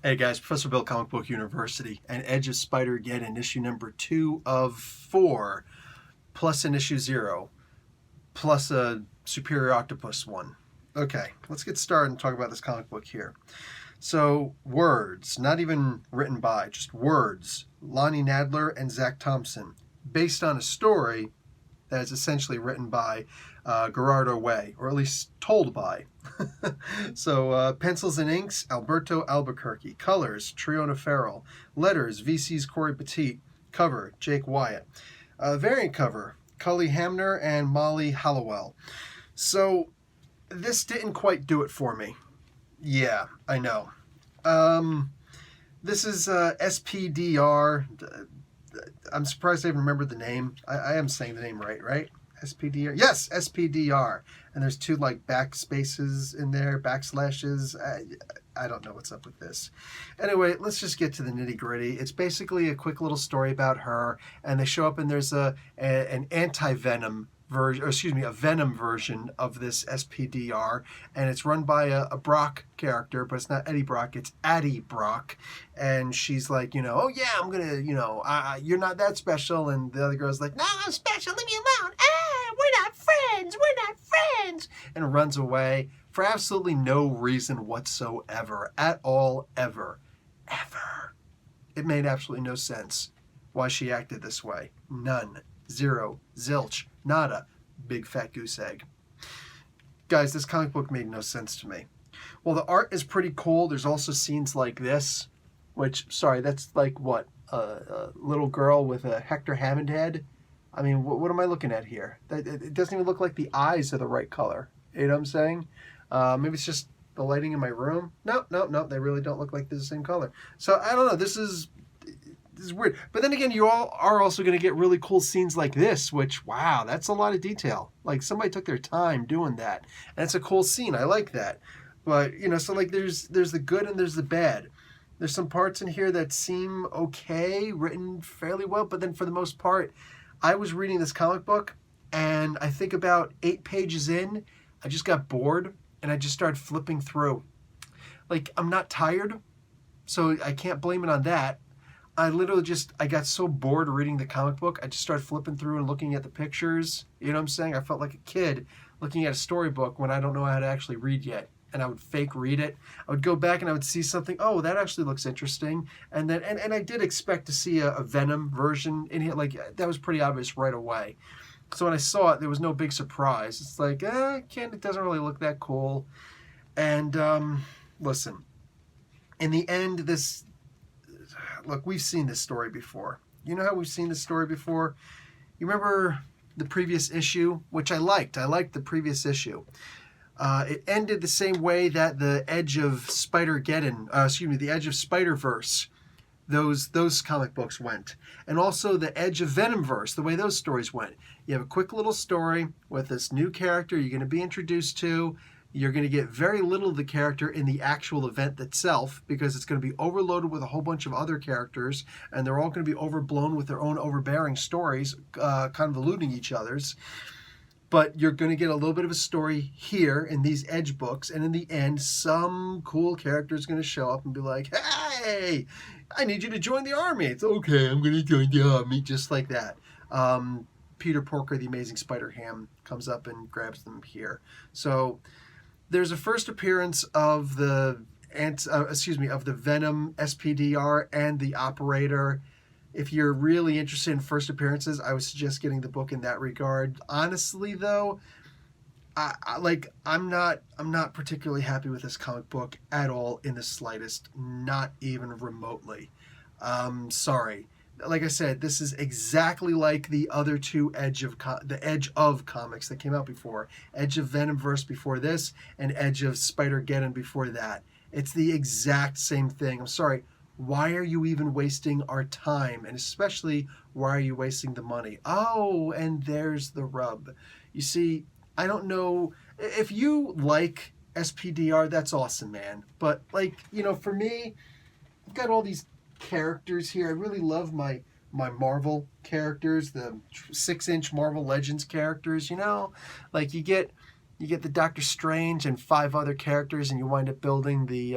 Hey guys, Professor Bill, Comic Book University, and Edge of Spider-Geddon, issue number 2 of 4, plus an issue 0, plus a Superior Octopus one. Okay, let's get started and talk about this comic book here. So, words, not even written by, just words, Lonnie Nadler and Zach Thompson, based on a story that is essentially written by Gerardo Way, or at least told by. So pencils and inks, Alberto Albuquerque. Colors, Triona Farrell. Letters, VC's Corey Petit. Cover, Jake Wyatt. Variant cover, Cully Hamner and Molly Hallowell. So this didn't quite do it for me. Yeah, I know. This is SPDR. I'm surprised I even remembered the name. I am saying the name right? SPDR? Yes, SPDR. And there's 2 like backspaces in there, backslashes. I don't know what's up with this. Anyway, let's just get to the nitty gritty. It's basically a quick little story about her, and they show up and there's an anti-venom version, or excuse me, a Venom version of this SPDR, and it's run by a Brock character, but it's not Eddie Brock, it's Addie Brock, and she's like, oh yeah, I'm gonna, you're not that special, and the other girl's like, no, I'm special, leave me alone, we're not friends, and runs away for absolutely no reason whatsoever, at all, ever. It made absolutely no sense why she acted this way. None. Zero. Zilch. Nada. Big fat goose egg. Guys, this comic book made no sense to me. Well, the art is pretty cool. There's also scenes like this, which, sorry, that's like what? A little girl with a Hector Hammond head? I mean, what am I looking at here? It doesn't even look like the eyes are the right color. You know what I'm saying? Maybe it's just the lighting in my room. No, they really don't look like they're the same color. So, I don't know. This is weird. But then again, you all are also going to get really cool scenes like this, which, wow, that's a lot of detail. Like, somebody took their time doing that. And it's a cool scene. I like that. But, so like there's the good and there's the bad. There's some parts in here that seem okay, written fairly well, but then for the most part, I was reading this comic book, and I think about 8 pages in, I just got bored, and I just started flipping through. Like, I'm not tired, so I can't blame it on that. I literally I got so bored reading the comic book, I just started flipping through and looking at the pictures. You know what I'm saying? I felt like a kid looking at a storybook when I don't know how to actually read yet. And I would fake read it. I would go back and I would see something, oh, that actually looks interesting. And then, and I did expect to see a Venom version in here. Like, that was pretty obvious right away. So when I saw it, there was no big surprise. It's like, it doesn't really look that cool. And, listen, in the end, look, we've seen this story before. You know how we've seen this story before? You remember the previous issue, which I liked. I liked the previous issue. It ended the same way that the Edge of Spider-Geddon, the Edge of Spider-Verse, those comic books went. And also the Edge of Venomverse, the way those stories went. You have a quick little story with this new character you're going to be introduced to. You're going to get very little of the character in the actual event itself because it's going to be overloaded with a whole bunch of other characters, and they're all going to be overblown with their own overbearing stories, convoluting each other's. But you're going to get a little bit of a story here in these Edge books, and in the end, some cool character is going to show up and be like, hey, I need you to join the army. It's okay, I'm going to join the army, just like that. Peter Porker, the Amazing Spider-Ham, comes up and grabs them here. So there's a first appearance of the Venom SPDR and the Operator. If you're really interested in first appearances, I would suggest getting the book in that regard. Honestly, though, I'm not particularly happy with this comic book at all in the slightest, not even remotely. Sorry. Like I said, this is exactly like the other 2 Edge of comics that came out before. Edge of Venomverse before this, and Edge of Spider-Geddon before that. It's the exact same thing. I'm sorry. Why are you even wasting our time? And especially, why are you wasting the money? Oh, and there's the rub. You see, I don't know. If you like SPDR, that's awesome, man. But, for me, I've got all these characters here. I really love my Marvel characters, the 6-inch Marvel Legends characters, Like, you get the Doctor Strange and 5 other characters, and you wind up building the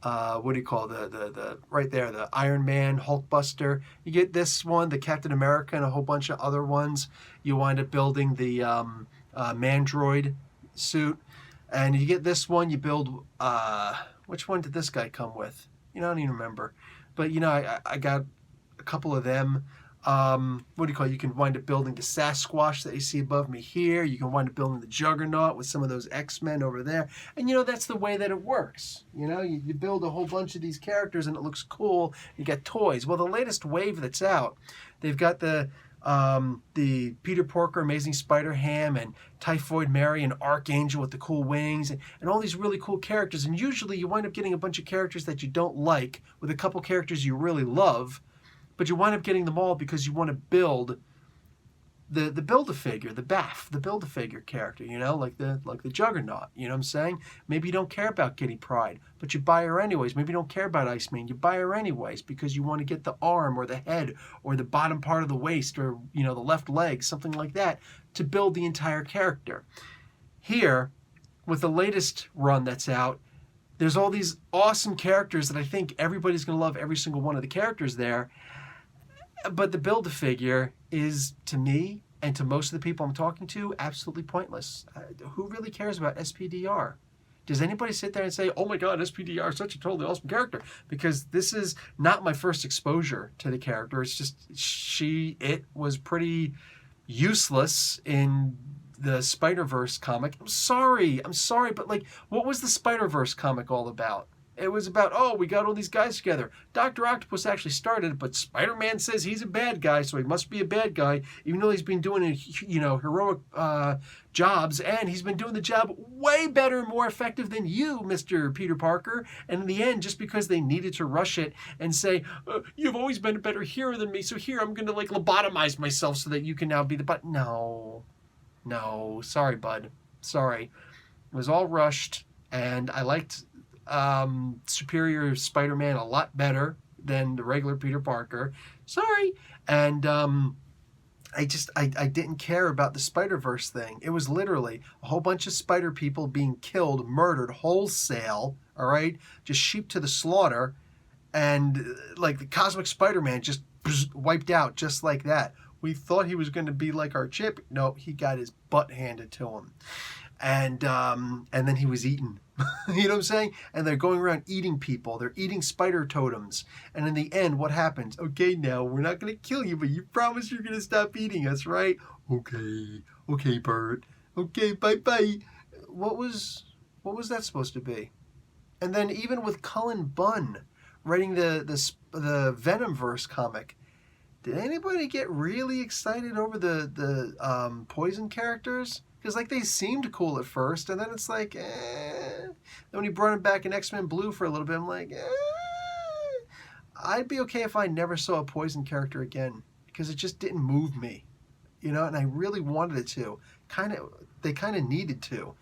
what do you call the right there, the Iron Man, Hulkbuster. You get this one, the Captain America, and a whole bunch of other ones. You wind up building the Mandroid suit, and you get this one. You build which one did this guy come with? I don't even remember, but I got a couple of them. What do you call it? You can wind up building the Sasquatch that you see above me here. You can wind up building the Juggernaut with some of those X-Men over there. And that's the way that it works. You build a whole bunch of these characters and it looks cool. You get toys. Well, the latest wave that's out, they've got the Peter Porker, Amazing Spider-Ham, and Typhoid Mary, and Archangel with the cool wings, and all these really cool characters. And usually you wind up getting a bunch of characters that you don't like with a couple characters you really love. But you wind up getting them all because you want to build the Build-A-Figure, the BAF, the Build-A-Figure character, like the Juggernaut. You know what I'm saying? Maybe you don't care about Kitty Pryde, but you buy her anyways. Maybe you don't care about Iceman, you buy her anyways because you want to get the arm or the head or the bottom part of the waist or the left leg, something like that, to build the entire character. Here, with the latest run that's out, there's all these awesome characters that I think everybody's going to love every single one of the characters there. But the Build-A-Figure is, to me, and to most of the people I'm talking to, absolutely pointless. Who really cares about SPDR? Does anybody sit there and say, oh my God, SPDR is such a totally awesome character? Because this is not my first exposure to the character. It's just, it was pretty useless in the Spider-Verse comic. I'm sorry, but what was the Spider-Verse comic all about? It was about, we got all these guys together. Dr. Octopus actually started it, but Spider-Man says he's a bad guy, so he must be a bad guy, even though he's been doing, heroic jobs, and he's been doing the job way better and more effective than you, Mr. Peter Parker. And in the end, just because they needed to rush it and say, you've always been a better hero than me, so here, I'm going to, lobotomize myself so that you can now be the butt. No, sorry, bud. Sorry. It was all rushed, and I liked Superior Spider-Man a lot better than the regular Peter Parker. Sorry. And I didn't care about the Spider-Verse thing. It was literally a whole bunch of spider people being killed, murdered wholesale, all right? Just sheep to the slaughter. And the Cosmic Spider-Man just wiped out just like that. We thought he was going to be like our chip. No, he got his butt handed to him. And then he was eaten. You know what I'm saying? And they're going around eating people. They're eating spider totems. And in the end, what happens? Okay, now, we're not going to kill you, but you promise you're going to stop eating us, right? Okay, Bert. Okay, bye-bye. What was that supposed to be? And then even with Cullen Bunn writing the Venomverse comic, did anybody get really excited over the Poison characters? Because they seemed cool at first, and then it's Then when he brought him back in X-Men Blue for a little bit, I'm I'd be okay if I never saw a Poison character again, because it just didn't move me, and I really wanted it to. They kind of needed to,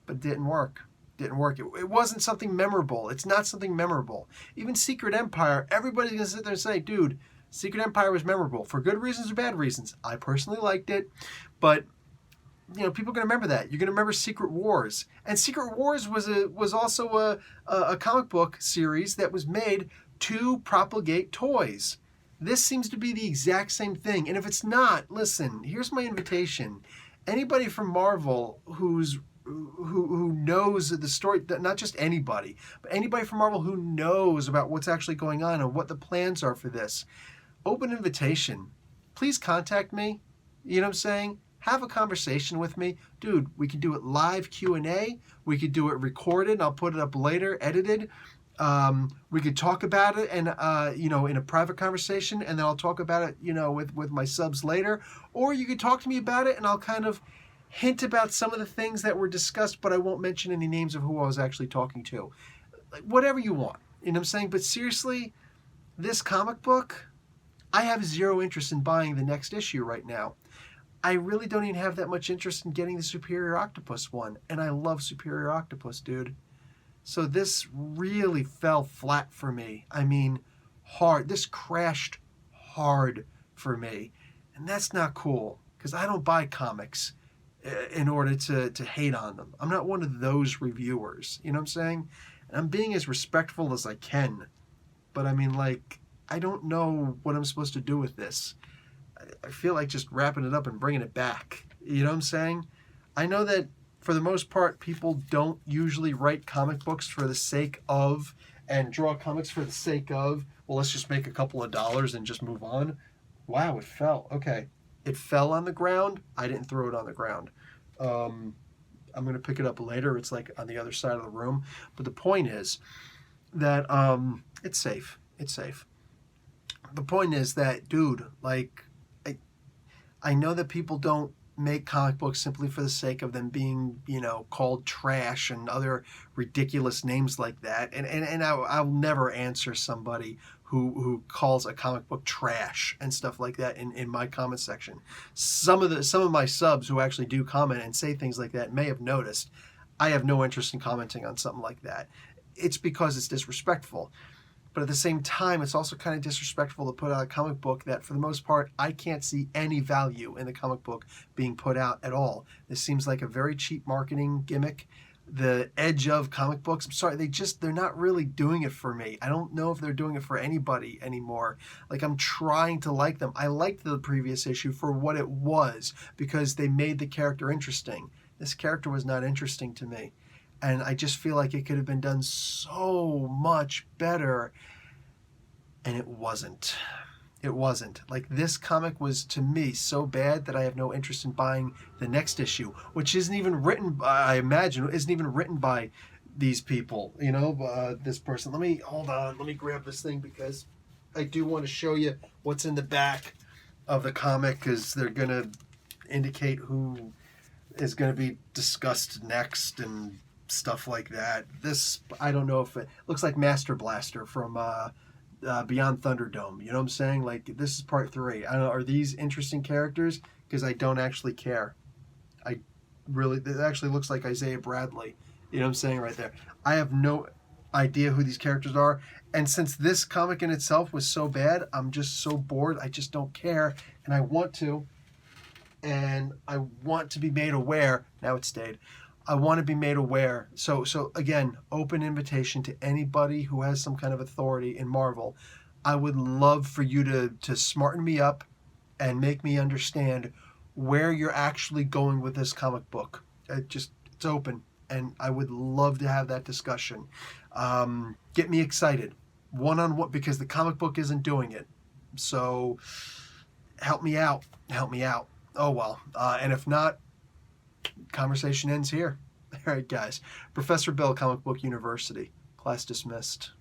but it didn't work. It wasn't something memorable. It's not something memorable. Even Secret Empire, everybody's going to sit there and say, dude, Secret Empire was memorable for good reasons or bad reasons. I personally liked it, but people are going to remember that. You're going to remember Secret Wars. And Secret Wars was also a comic book series that was made to propagate toys. This seems to be the exact same thing. And if it's not, listen, here's my invitation. Anybody from Marvel who knows the story, not just anybody, but anybody from Marvel who knows about what's actually going on and what the plans are for this, open invitation. Please contact me. You know what I'm saying? Have a conversation with me. Dude, we can do it live Q&A. We could do it recorded. I'll put it up later, edited. We could talk about it and, in a private conversation, and then I'll talk about it, with my subs later. Or you could talk to me about it, and I'll kind of hint about some of the things that were discussed, but I won't mention any names of who I was actually talking to. Whatever you want. You know what I'm saying? But seriously, this comic book, I have zero interest in buying the next issue right now. I really don't even have that much interest in getting the Superior Octopus one. And I love Superior Octopus, dude. So this really fell flat for me. I mean, hard. This crashed hard for me. And that's not cool. Because I don't buy comics in order to hate on them. I'm not one of those reviewers. You know what I'm saying? And I'm being as respectful as I can. But I mean, like, I don't know what I'm supposed to do with this. I feel like just wrapping it up and bringing it back. You know what I'm saying? I know that for the most part, people don't usually write comic books for the sake of and draw comics for the sake of, well, let's just make a couple of dollars and just move on. Wow, it fell. Okay. It fell on the ground. I didn't throw it on the ground. I'm going to pick it up later. It's like on the other side of the room. But the point is that it's safe. It's safe. The point is that, dude, like, I know that people don't make comic books simply for the sake of them being, you know, called trash and other ridiculous names like that. And I'll never answer somebody who calls a comic book trash and stuff like that in my comment section. Some of my subs who actually do comment and say things like that may have noticed I have no interest in commenting on something like that. It's because it's disrespectful. But at the same time, it's also kind of disrespectful to put out a comic book that, for the most part, I can't see any value in the comic book being put out at all. This seems like a very cheap marketing gimmick. The edge of comic books, I'm sorry, they're not really doing it for me. I don't know if they're doing it for anybody anymore. Like, I'm trying to like them. I liked the previous issue for what it was because they made the character interesting. This character was not interesting to me. And I just feel like it could have been done so much better. And it wasn't. It wasn't. Like, this comic was, to me, so bad that I have no interest in buying the next issue, which isn't even written by, I imagine, isn't even written by these people, you know, this person. Hold on, let me grab this thing because I do want to show you what's in the back of the comic because they're going to indicate who is going to be discussed next and stuff like that. This, I don't know if it looks like Master Blaster from Beyond Thunderdome. You know what I'm saying? Like, this is part 3. I don't know, are these interesting characters? Because I don't actually care. It actually looks like Isaiah Bradley. You know what I'm saying right there? I have no idea who these characters are. And since this comic in itself was so bad, I'm just so bored. I just don't care. And I want to. And I want to be made aware. Now it stayed. I want to be made aware. So again, open invitation to anybody who has some kind of authority in Marvel. I would love for you to smarten me up and make me understand where you're actually going with this comic book. It's open, and I would love to have that discussion. Get me excited, one-on-one, because the comic book isn't doing it. So help me out. Help me out. Oh, well. And if not, conversation ends here. All right, guys. Professor Bill, Comic Book University. Class dismissed.